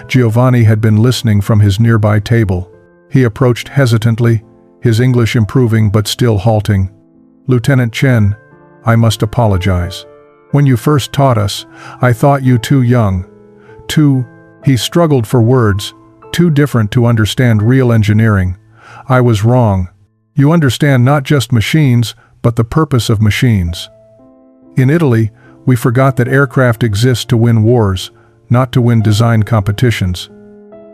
Giovanni had been listening from his nearby table. He approached hesitantly, his English improving but still halting. "Lieutenant Chen, I must apologize. When you first taught us, I thought you too young, he struggled for words, too different to understand real engineering. I was wrong. You understand not just machines, but the purpose of machines. In Italy, we forgot that aircraft exist to win wars, not to win design competitions."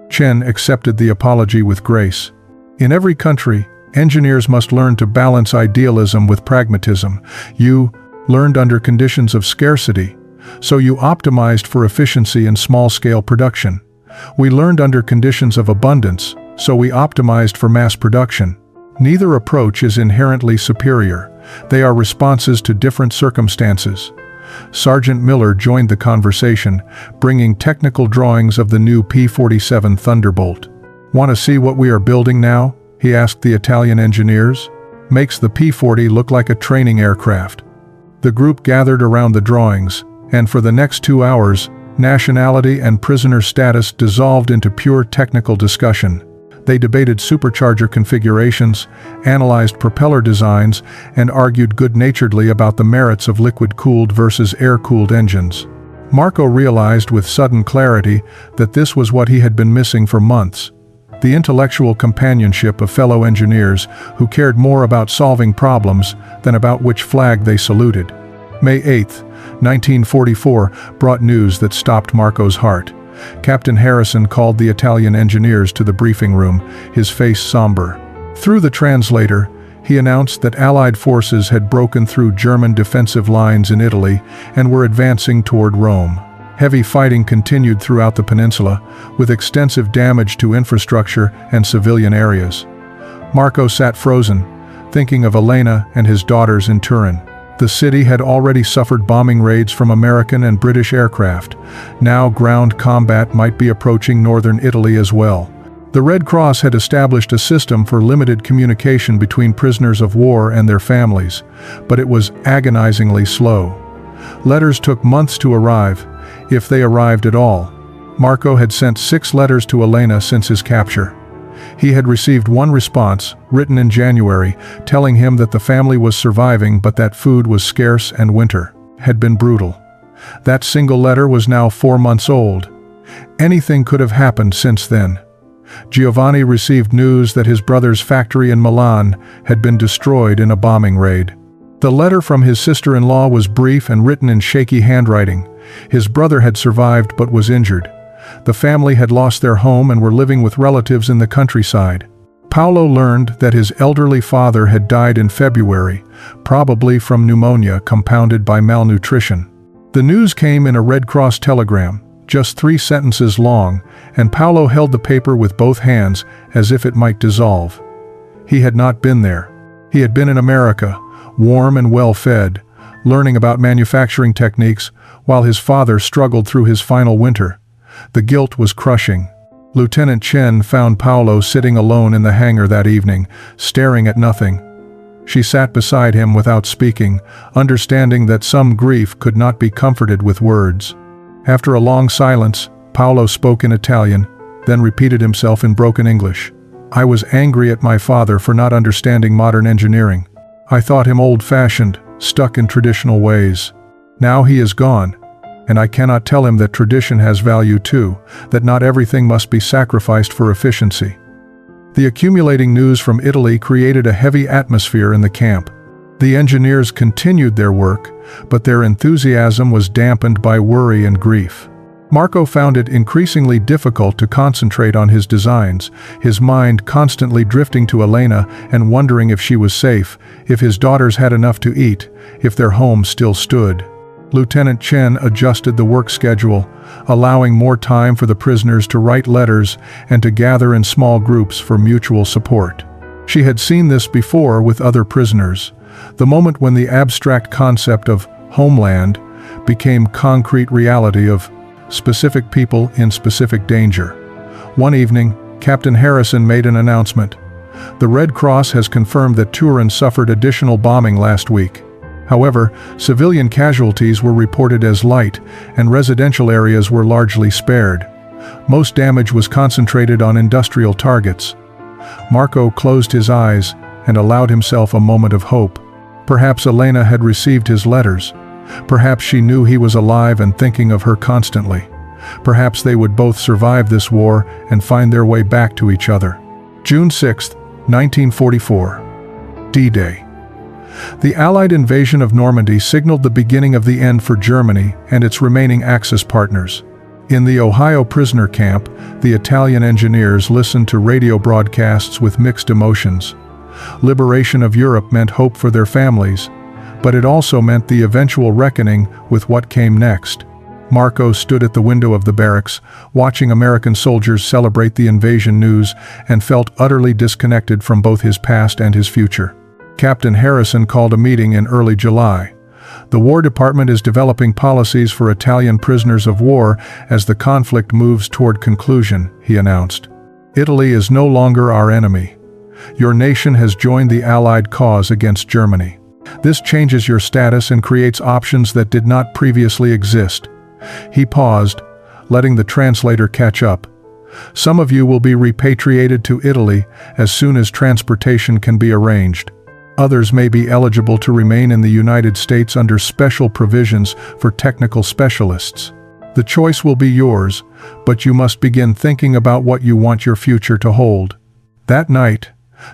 Chen accepted the apology with grace. "In every country, engineers must learn to balance idealism with pragmatism. You learned under conditions of scarcity, so you optimized for efficiency in small-scale production. We learned under conditions of abundance, so we optimized for mass production. Neither approach is inherently superior. They are responses to different circumstances." Sergeant Miller joined the conversation, bringing technical drawings of the new P-47 Thunderbolt. "Want to see what we are building now?" he asked the Italian engineers. "Makes the P-40 look like a training aircraft." The group gathered around the drawings, and for the next 2 hours, nationality and prisoner status dissolved into pure technical discussion. They debated supercharger configurations, analyzed propeller designs, and argued good-naturedly about the merits of liquid-cooled versus air-cooled engines. Marco realized with sudden clarity that this was what he had been missing for months. the intellectual companionship of fellow engineers who cared more about solving problems than about which flag they saluted. May 8, 1944, brought news that stopped Marco's heart. Captain Harrison called the Italian engineers to the briefing room, his face somber. Through the translator, he announced that Allied forces had broken through German defensive lines in Italy and were advancing toward Rome. Heavy fighting continued throughout the peninsula, with extensive damage to infrastructure and civilian areas. Marco sat frozen, thinking of Elena and his daughters in Turin. The city had already suffered bombing raids from American and British aircraft. Now ground combat might be approaching northern Italy as well. The Red Cross had established a system for limited communication between prisoners of war and their families, but it was agonizingly slow. Letters took months to arrive, if they arrived at all. Marco had sent 6 letters to Elena since his capture. He had received one response, written in January, telling him that the family was surviving but that food was scarce and winter had been brutal. That single letter was now 4 months old. Anything could have happened since then. Giovanni received news that his brother's factory in Milan had been destroyed in a bombing raid. The letter from his sister-in-law was brief and written in shaky handwriting. His brother had survived but was injured. The family had lost their home and were living with relatives in the countryside. Paolo learned that his elderly father had died in February, probably from pneumonia compounded by malnutrition. The news came in a Red Cross telegram, just 3 sentences long, and Paolo held the paper with both hands as if it might dissolve. He had not been there. He had been in America, warm and well-fed, learning about manufacturing techniques while his father struggled through his final winter. The guilt was crushing. Lieutenant Chen found Paolo sitting alone in the hangar that evening, staring at nothing. She sat beside him without speaking, understanding that some grief could not be comforted with words. After a long silence, Paolo spoke in Italian, then repeated himself in broken English. "I was angry at my father for not understanding modern engineering. I thought him old-fashioned, stuck in traditional ways. Now he is gone, and I cannot tell him that tradition has value too, that not everything must be sacrificed for efficiency." The accumulating news from Italy created a heavy atmosphere in the camp. The engineers continued their work, but their enthusiasm was dampened by worry and grief. Marco found it increasingly difficult to concentrate on his designs, his mind constantly drifting to Elena and wondering if she was safe, if his daughters had enough to eat, if their home still stood. Lieutenant Chen adjusted the work schedule, allowing more time for the prisoners to write letters and to gather in small groups for mutual support. She had seen this before with other prisoners, the moment when the abstract concept of homeland became concrete reality of specific people in specific danger. One evening, Captain Harrison made an announcement. The Red Cross has confirmed that Turin suffered additional bombing last week. However, civilian casualties were reported as light, and residential areas were largely spared. Most damage was concentrated on industrial targets. Marco closed his eyes and allowed himself a moment of hope. Perhaps Elena had received his letters. Perhaps she knew he was alive and thinking of her constantly. Perhaps they would both survive this war and find their way back to each other. June 6, 1944. D-Day. The Allied invasion of Normandy signaled the beginning of the end for Germany and its remaining Axis partners. In the Ohio prisoner camp, the Italian engineers listened to radio broadcasts with mixed emotions. Liberation of Europe meant hope for their families, but it also meant the eventual reckoning with what came next. Marco stood at the window of the barracks, watching American soldiers celebrate the invasion news, and felt utterly disconnected from both his past and his future. Captain Harrison called a meeting in early July. The War Department is developing policies for Italian prisoners of war as the conflict moves toward conclusion, he announced. Italy is no longer our enemy. Your nation has joined the Allied cause against Germany. This changes your status and creates options that did not previously exist. He paused, letting the translator catch up. Some of you will be repatriated to Italy as soon as transportation can be arranged. Others may be eligible to remain in the United States under special provisions for technical specialists. The choice will be yours, but you must begin thinking about what you want your future to hold. That night,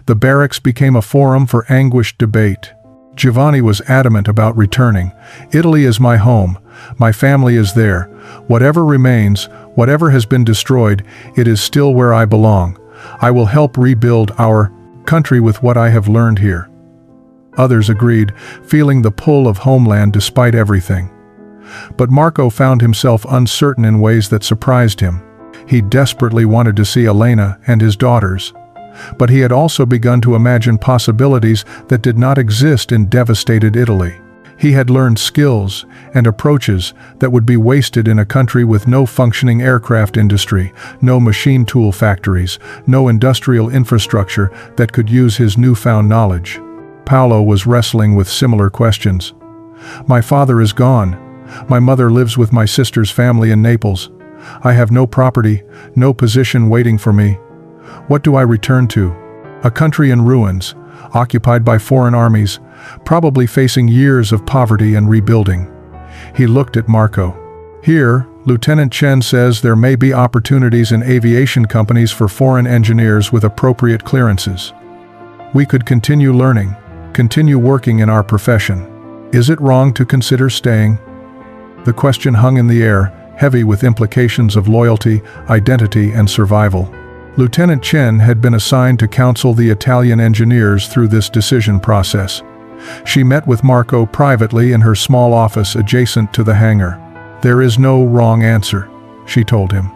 the barracks became a forum for anguished debate. Giovanni was adamant about returning. Italy is my home. My family is there. Whatever remains, whatever has been destroyed, it is still where I belong. I will help rebuild our country with what I have learned here. Others agreed, feeling the pull of homeland despite everything. But Marco found himself uncertain in ways that surprised him. He desperately wanted to see Elena and his daughters. But he had also begun to imagine possibilities that did not exist in devastated Italy. He had learned skills and approaches that would be wasted in a country with no functioning aircraft industry, no machine tool factories, no industrial infrastructure that could use his newfound knowledge. Paolo was wrestling with similar questions. My father is gone. My mother lives with my sister's family in Naples. I have no property, no position waiting for me. What do I return to? A country in ruins, occupied by foreign armies, probably facing years of poverty and rebuilding. He looked at Marco. Here, Lieutenant Chen says there may be opportunities in aviation companies for foreign engineers with appropriate clearances. We could continue learning, continue working in our profession. Is it wrong to consider staying? The question hung in the air, heavy with implications of loyalty, identity, and survival. Lieutenant Chen had been assigned to counsel the Italian engineers through this decision process. She met with Marco privately in her small office adjacent to the hangar. There is no wrong answer, she told him.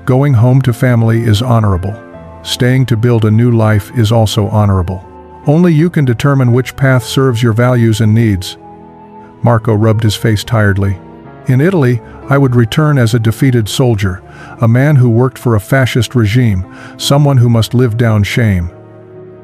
Going home to family is honorable. Staying to build a new life is also honorable. Only you can determine which path serves your values and needs. Marco rubbed his face tiredly. In Italy, I would return as a defeated soldier, a man who worked for a fascist regime, someone who must live down shame.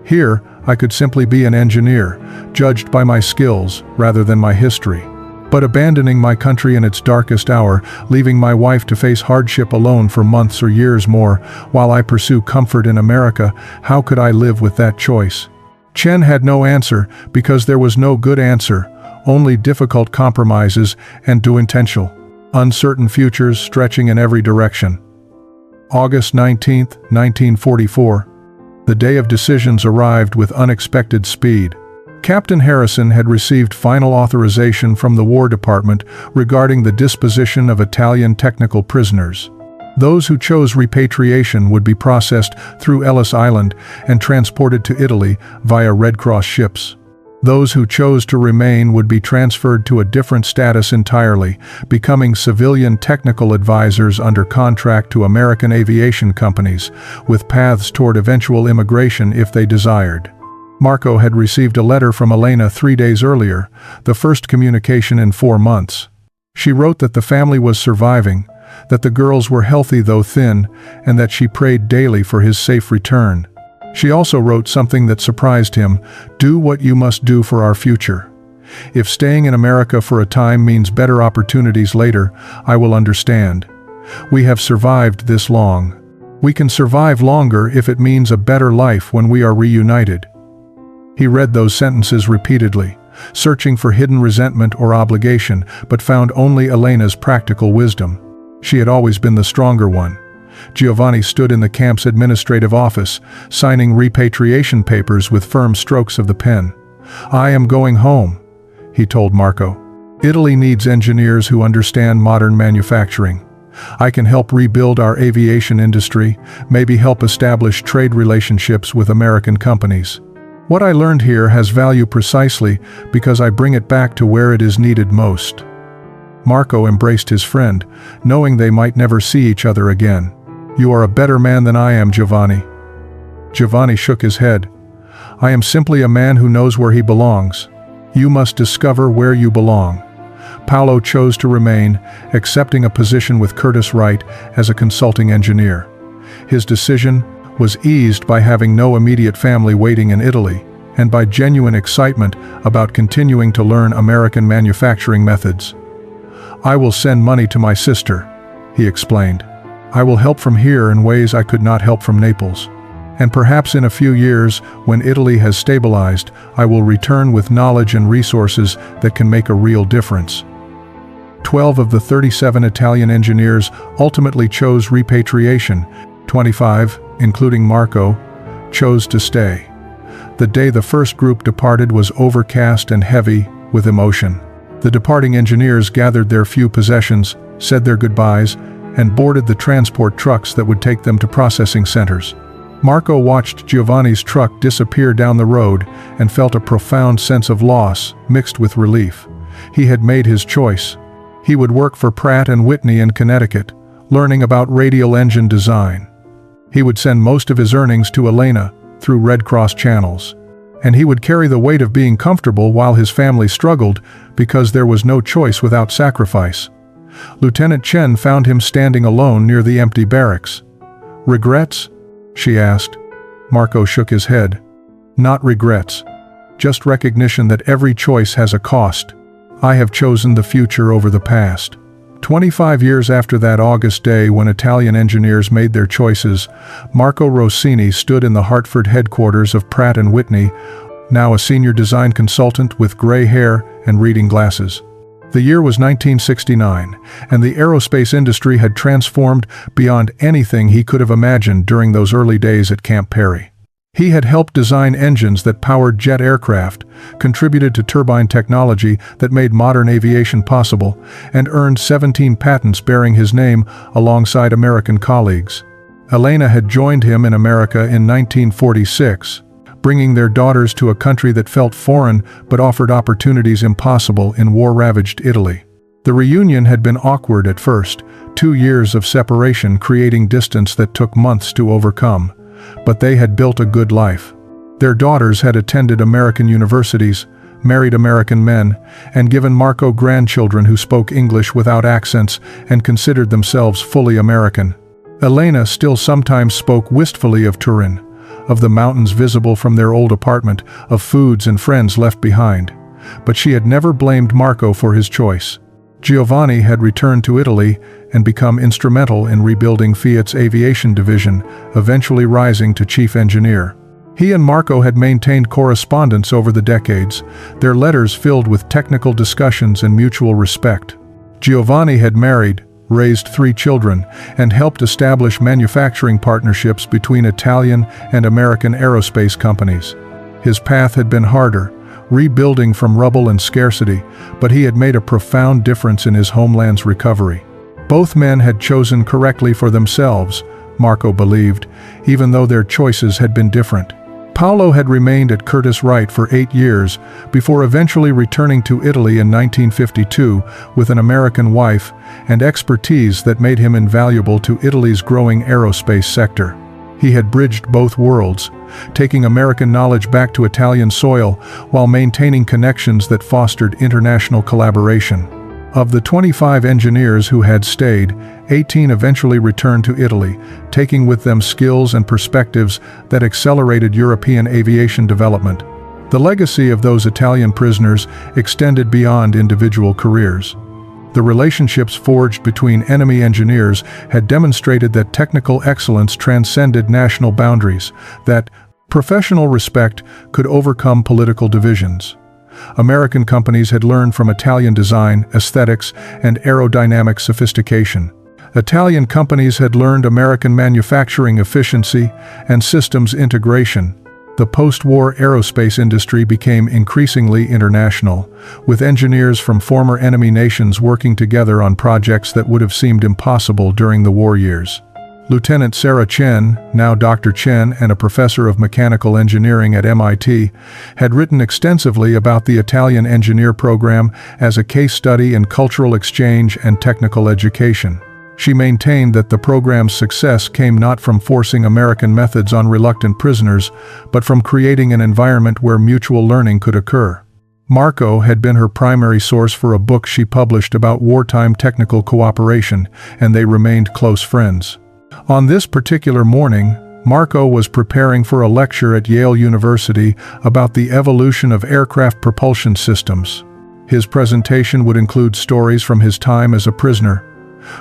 Here, I could simply be an engineer, judged by my skills rather than my history. But abandoning my country in its darkest hour, leaving my wife to face hardship alone for months or years more, while I pursue comfort in America, how could I live with that choice? Chen had no answer because there was no good answer, only difficult compromises and intentional, uncertain futures stretching in every direction. August 19, 1944. The day of decisions arrived with unexpected speed. Captain Harrison had received final authorization from the War Department regarding the disposition of Italian technical prisoners. Those who chose repatriation would be processed through Ellis Island and transported to Italy via Red Cross ships. Those who chose to remain would be transferred to a different status entirely, becoming civilian technical advisors under contract to American aviation companies, with paths toward eventual immigration if they desired. Marco had received a letter from Elena 3 days earlier, the first communication in 4 months. She wrote that the family was surviving, that the girls were healthy though thin, and that she prayed daily for his safe return. She also wrote something that surprised him: "Do what you must do for our future. If staying in America for a time means better opportunities later, I will understand. We have survived this long. We can survive longer if it means a better life when we are reunited." He read those sentences repeatedly, searching for hidden resentment or obligation, but found only Elena's practical wisdom. She had always been the stronger one. Giovanni stood in the camp's administrative office, signing repatriation papers with firm strokes of the pen. "I am going home," he told Marco. "Italy needs engineers who understand modern manufacturing. I can help rebuild our aviation industry, maybe help establish trade relationships with American companies. What I learned here has value precisely because I bring it back to where it is needed most." Marco embraced his friend, knowing they might never see each other again. "You are a better man than I am, Giovanni." Giovanni shook his head. "I am simply a man who knows where he belongs. You must discover where you belong." Paolo chose to remain, accepting a position with Curtiss Wright as a consulting engineer. His decision was eased by having no immediate family waiting in Italy, and by genuine excitement about continuing to learn American manufacturing methods. "I will send money to my sister," he explained. "I will help from here in ways I could not help from Naples. And perhaps in a few years, when Italy has stabilized, I will return with knowledge and resources that can make a real difference." 12 of the 37 Italian engineers ultimately chose repatriation. 25, including Marco, chose to stay. The day the first group departed was overcast and heavy with emotion. The departing engineers gathered their few possessions, said their goodbyes, and boarded the transport trucks that would take them to processing centers. Marco watched Giovanni's truck disappear down the road and felt a profound sense of loss mixed with relief. He had made his choice. He would work for Pratt & Whitney in Connecticut, learning about radial engine design. He would send most of his earnings to Elena through Red Cross channels. And he would carry the weight of being comfortable while his family struggled, because there was no choice without sacrifice. Lieutenant Chen found him standing alone near the empty barracks. "Regrets?" she asked. Marco shook his head. "Not regrets. Just recognition that every choice has a cost. I have chosen the future over the past." 25 years after that August day when Italian engineers made their choices, Marco Rossini stood in the Hartford headquarters of Pratt & Whitney, now a senior design consultant with gray hair and reading glasses. The year was 1969, and the aerospace industry had transformed beyond anything he could have imagined during those early days at Camp Perry. He had helped design engines that powered jet aircraft, contributed to turbine technology that made modern aviation possible, and earned 17 patents bearing his name alongside American colleagues. Elena had joined him in America in 1946, bringing their daughters to a country that felt foreign but offered opportunities impossible in war-ravaged Italy. The reunion had been awkward at first, 2 years of separation creating distance that took months to overcome. But they had built a good life. Their daughters had attended American universities, married American men, and given Marco grandchildren who spoke English without accents and considered themselves fully American. Elena still sometimes spoke wistfully of Turin, of the mountains visible from their old apartment, of foods and friends left behind. But she had never blamed Marco for his choice. Giovanni had returned to Italy and become instrumental in rebuilding Fiat's aviation division, eventually rising to chief engineer. He and Marco had maintained correspondence over the decades, their letters filled with technical discussions and mutual respect. Giovanni had married, raised 3 children, and helped establish manufacturing partnerships between Italian and American aerospace companies. His path had been harder, rebuilding from rubble and scarcity, but he had made a profound difference in his homeland's recovery. Both men had chosen correctly for themselves, Marco believed, even though their choices had been different. Paolo had remained at Curtiss-Wright for 8 years, before eventually returning to Italy in 1952 with an American wife and expertise that made him invaluable to Italy's growing aerospace sector. He had bridged both worlds, taking American knowledge back to Italian soil while maintaining connections that fostered international collaboration. Of the 25 engineers who had stayed, 18 eventually returned to Italy, taking with them skills and perspectives that accelerated European aviation development. The legacy of those Italian prisoners extended beyond individual careers. The relationships forged between enemy engineers had demonstrated that technical excellence transcended national boundaries, that professional respect could overcome political divisions. American companies had learned from Italian design, aesthetics, and aerodynamic sophistication. Italian companies had learned American manufacturing efficiency and systems integration. The post-war aerospace industry became increasingly international, with engineers from former enemy nations working together on projects that would have seemed impossible during the war years. Lieutenant Sarah Chen, now Dr. Chen and a professor of mechanical engineering at MIT, had written extensively about the Italian engineer program as a case study in cultural exchange and technical education. She maintained that the program's success came not from forcing American methods on reluctant prisoners, but from creating an environment where mutual learning could occur. Marco had been her primary source for a book she published about wartime technical cooperation, and they remained close friends. On this particular morning, Marco was preparing for a lecture at Yale University about the evolution of aircraft propulsion systems. His presentation would include stories from his time as a prisoner,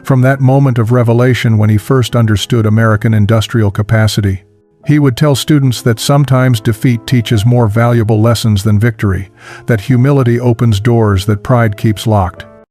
from that moment of revelation when he first understood American industrial capacity. He would tell students that sometimes defeat teaches more valuable lessons than victory, that humility opens doors that pride keeps locked.